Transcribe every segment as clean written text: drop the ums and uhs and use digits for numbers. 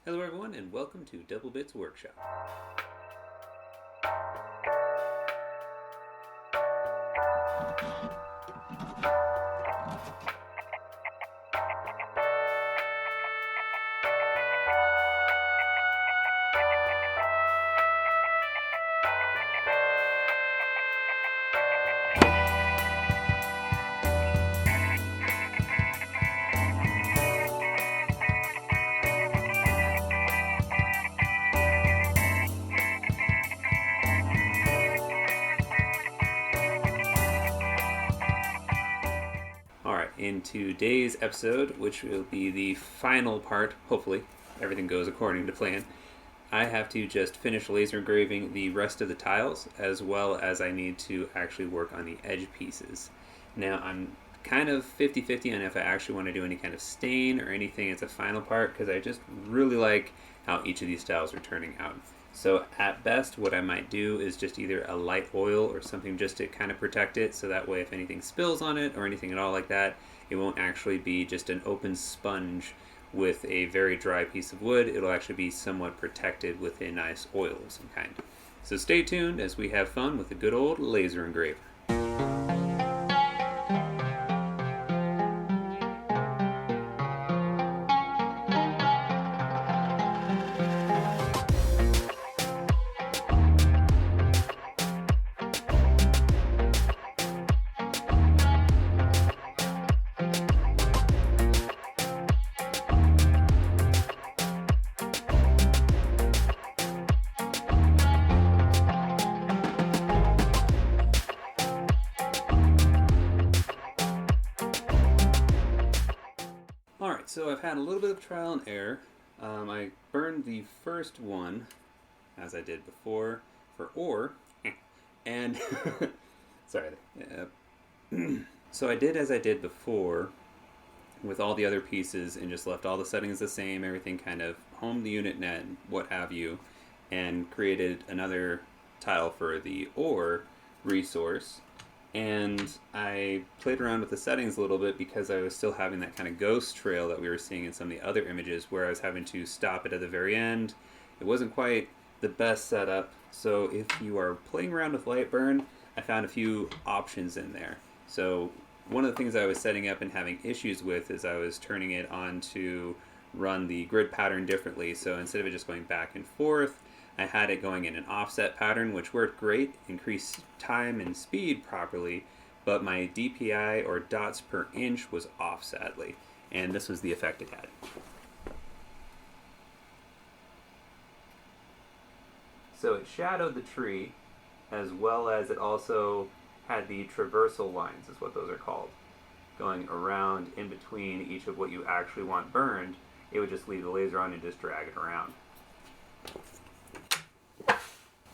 Hello everyone and welcome to Double Bits Workshop. Alright, in today's episode, which will be the final part, hopefully, everything goes according to plan, I have to just finish laser engraving the rest of the tiles, as well as I need to actually work on the edge pieces. Now, I'm kind of 50-50 on if I actually want to do any kind of stain or anything as a final part, because I just really like how each of these tiles are turning out. So at best, what I might do is just either a light oil or something just to kind of protect it, so that way if anything spills on it or anything at all like that, it won't actually be just an open sponge with a very dry piece of wood. It'll actually be somewhat protected with a nice oil of some kind. So stay tuned as we have fun with a good old laser engraver. Alright, so I've had a little bit of trial and error. I burned the first one, as I did before, for ore, and sorry. So I did as I did before with all the other pieces and just left all the settings the same, everything kind of homed the unit net, what have you, and created another tile for the ore resource. And I played around with the settings a little bit because I was still having that kind of ghost trail that we were seeing in some of the other images where I was having to stop it at the very end. It wasn't quite the best setup, so if you are playing around with Lightburn, I found a few options in there. So one of the things I was setting up and having issues with is I was turning it on to run the grid pattern differently. So instead of it just going back and forth, I had it going in an offset pattern, which worked great, increased time and speed properly, but my DPI, or dots per inch, was off sadly, and this was the effect it had. So it shadowed the tree, as well as it also had the traversal lines, is what those are called, going around in between each of what you actually want burned. It would just leave the laser on and just drag it around.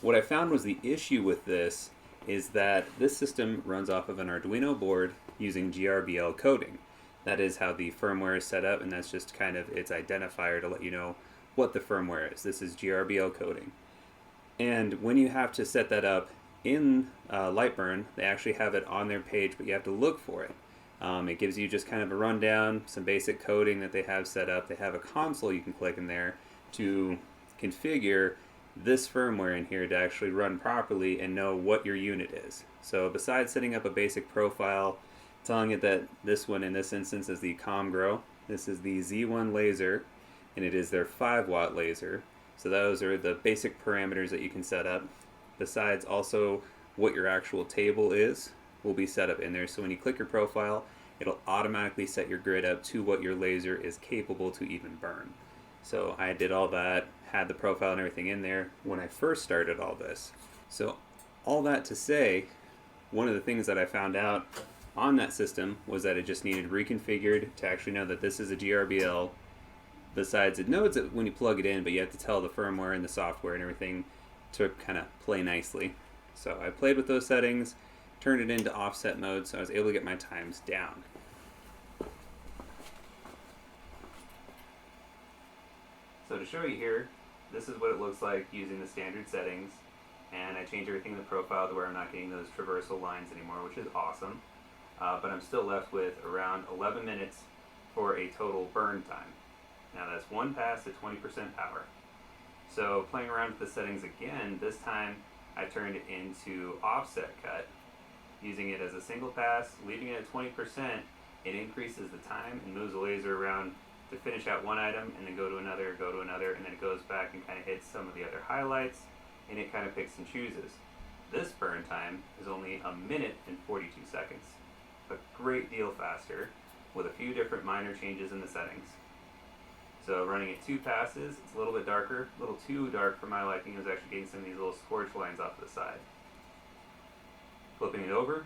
What I found was the issue with this is that this system runs off of an Arduino board using GRBL coding. That is how the firmware is set up, and that's just kind of its identifier to let you know what the firmware is. This is GRBL coding. And when you have to set that up in Lightburn, they actually have it on their page, but you have to look for it. It gives you just kind of a rundown, some basic coding that they have set up. They have a console you can click in there to configure this firmware in here to actually run properly and know what your unit is. So besides setting up a basic profile, telling it that this one in this instance is the Comgrow, this is the Z1 laser, and it is their 5-watt laser. So those are the basic parameters that you can set up. Besides also what your actual table is will be set up in there. So when you click your profile, it'll automatically set your grid up to what your laser is capable to even burn. So I did all that, had the profile and everything in there when I first started all this. So all that to say, one of the things that I found out on that system was that it just needed reconfigured to actually know that this is a GRBL. Besides, it knows it when you plug it in, but you have to tell the firmware and the software and everything to kind of play nicely. So I played with those settings, turned it into offset mode, so I was able to get my times down. So to show you here, this is what it looks like using the standard settings, and I changed everything in the profile to where I'm not getting those traversal lines anymore, which is awesome. But I'm still left with around 11 minutes for a total burn time. Now that's one pass at 20% power. So playing around with the settings again, this time I turned it into offset cut. Using it as a single pass, leaving it at 20%, it increases the time and moves the laser around to finish out one item and then go to another, and then it goes back and kind of hits some of the other highlights, and it kind of picks and chooses. This burn time is only 1 minute and 42 seconds. A great deal faster, with a few different minor changes in the settings. So running it 2 passes, it's a little bit darker, a little too dark for my liking. It was actually getting some of these little scorch lines off to the side. Flipping it over,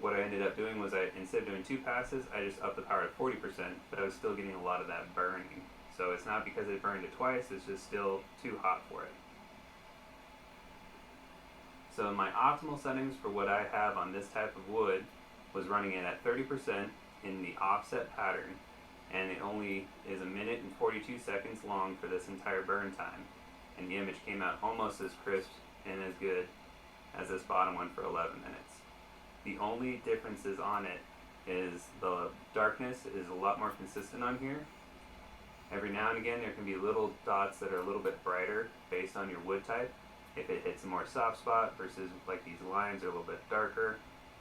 what I ended up doing was instead of doing 2 passes, I just upped the power to 40%, but I was still getting a lot of that burning. So it's not because it burned it twice, it's just still too hot for it. So my optimal settings for what I have on this type of wood was running it at 30% in the offset pattern, and it only is 1 minute and 42 seconds long for this entire burn time, and the image came out almost as crisp and as good as this bottom one for 11 minutes. The only differences on it is the darkness is a lot more consistent on here. Every now and again there can be little dots that are a little bit brighter based on your wood type. If it hits a more soft spot versus like these lines are a little bit darker,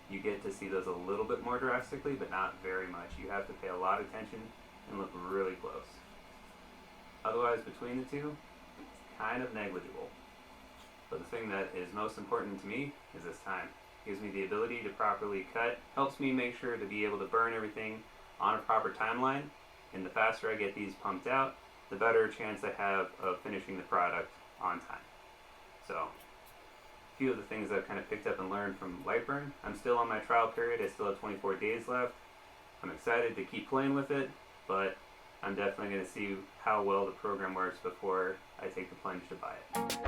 you get to see those a little bit more drastically, but not very much. You have to pay a lot of attention and look really close. Otherwise, between the two, it's kind of negligible. But the thing that is most important to me is this time. It gives me the ability to properly cut, helps me make sure to be able to burn everything on a proper timeline, and the faster I get these pumped out, the better chance I have of finishing the product on time. So, a few of the things I've kind of picked up and learned from Lightburn. I'm still on my trial period. I still have 24 days left. I'm excited to keep playing with it, but I'm definitely going to see how well the program works before I take the plunge to buy it.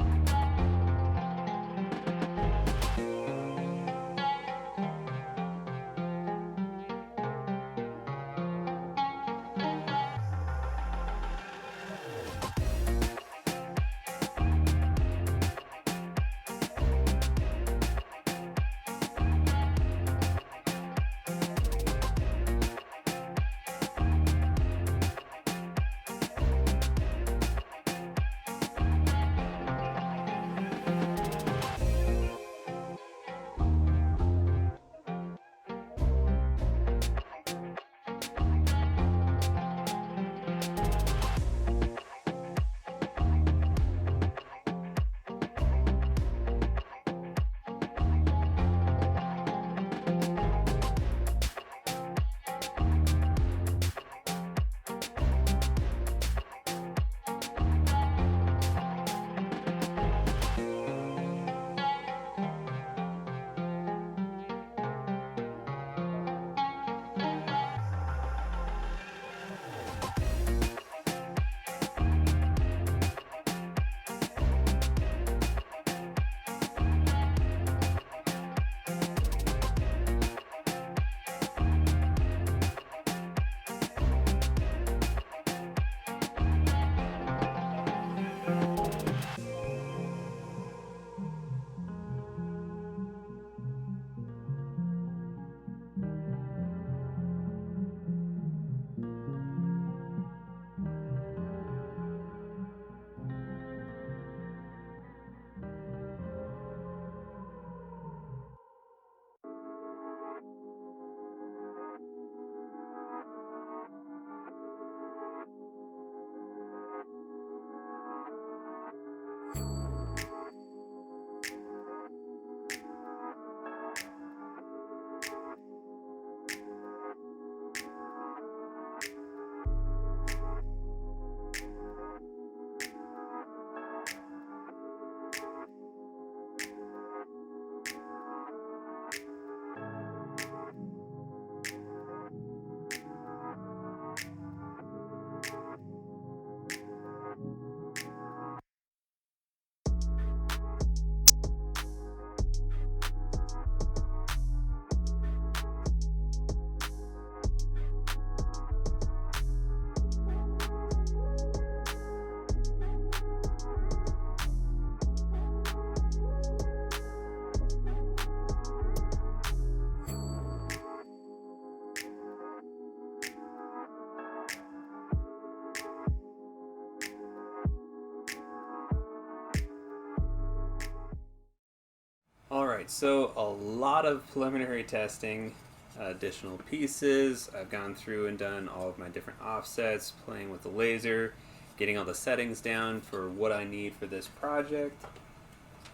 Alright, so a lot of preliminary testing, additional pieces. I've gone through and done all of my different offsets, playing with the laser, getting all the settings down for what I need for this project,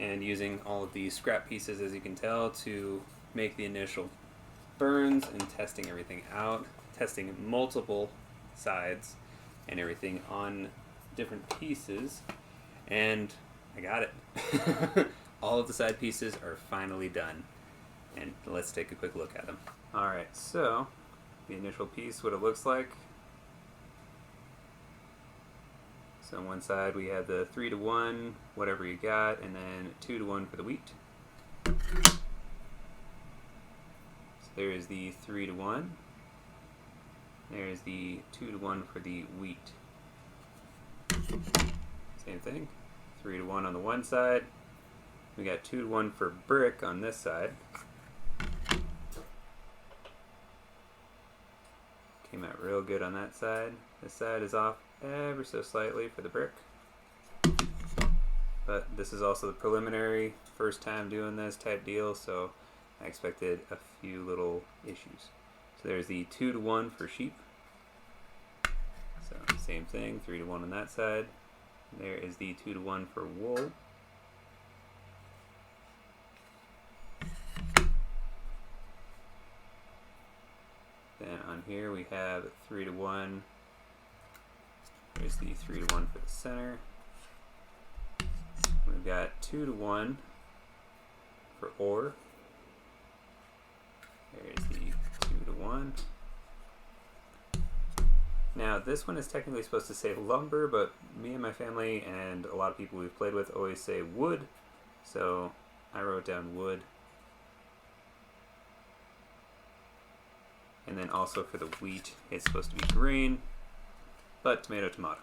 and using all of these scrap pieces, as you can tell, to make the initial burns and testing everything out, testing multiple sides and everything on different pieces, and I got it. All of the side pieces are finally done, and let's take a quick look at them. Alright, so the initial piece, what it looks like. So on one side we have the 3-to-1, whatever you got, and then 2-to-1 for the wheat. So there is the 3-to-1. There's the 2-to-1 for the wheat. Same thing, 3-to-1 on the one side. We got 2-to-1 for brick on this side. Came out real good on that side. This side is off ever so slightly for the brick. But this is also the preliminary, first time doing this type deal, so I expected a few little issues. So there's the 2-to-1 for sheep. So same thing, 3-to-1 on that side. There is the 2-to-1 for wool. Then on here we have 3-to-1. There's the 3-to-1 for the center. We've got 2-to-1 for ore. There's the 2-to-1. Now this one is technically supposed to say lumber, but me and my family and a lot of people we've played with always say wood, so I wrote down wood. And then also for the wheat, it's supposed to be green, but tomato, tomato.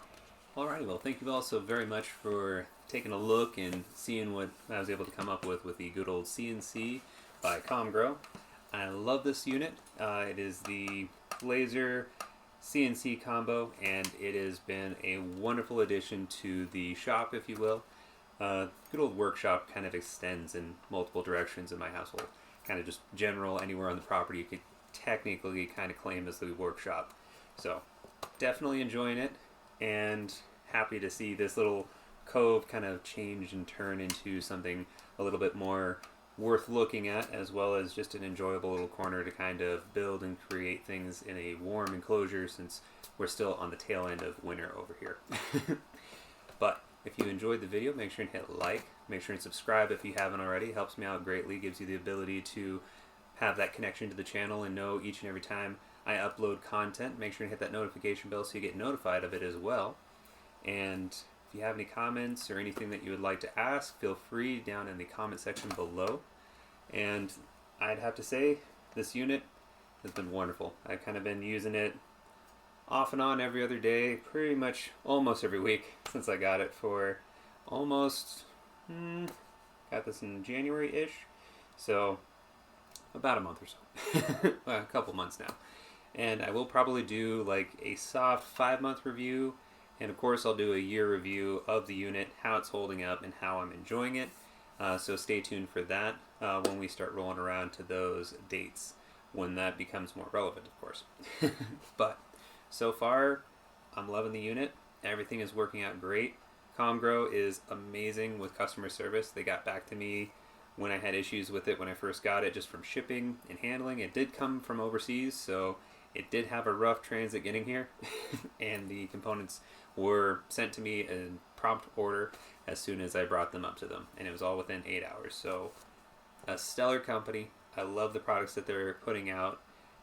Alrighty, well, thank you all so very much for taking a look and seeing what I was able to come up with the good old CNC by Comgrow. I love this unit. It is the laser CNC combo, and it has been a wonderful addition to the shop, if you will. Good old workshop kind of extends in multiple directions in my household. Kind of just general, anywhere on the property you could technically kind of claim as the workshop. So definitely enjoying it, and happy to see this little cove kind of change and turn into something a little bit more worth looking at, as well as just an enjoyable little corner to kind of build and create things in a warm enclosure, since we're still on the tail end of winter over here. But if you enjoyed the video, make sure and hit like, make sure and subscribe if you haven't already. It helps me out greatly, gives you the ability to have that connection to the channel and know each and every time I upload content. Make sure and hit that notification bell so you get notified of it as well. And if you have any comments or anything that you would like to ask, feel free down in the comment section below. And I'd have to say, this unit has been wonderful. I've kind of been using it off and on every other day, pretty much almost every week since I got it for almost, got this in January-ish, so about a month or so. A couple months now. And I will probably do like a soft 5-month review, and of course I'll do a year review of the unit, how it's holding up and how I'm enjoying it. So stay tuned for that when we start rolling around to those dates, when that becomes more relevant, of course. But so far, I'm loving the unit. Everything is working out great. Comgrow is amazing with customer service. They got back to me when I had issues with it when I first got it, just from shipping and handling. It did come from overseas, so it did have a rough transit getting here. And the components were sent to me in prompt order as soon as I brought them up to them, and it was all within 8 hours. So a stellar company. I love the products that they're putting out,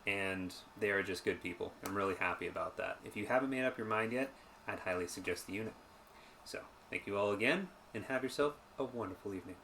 and they are just good people. I'm really happy about that. If you haven't made up your mind yet, I'd highly suggest the unit. So thank you all again, and have yourself a wonderful evening.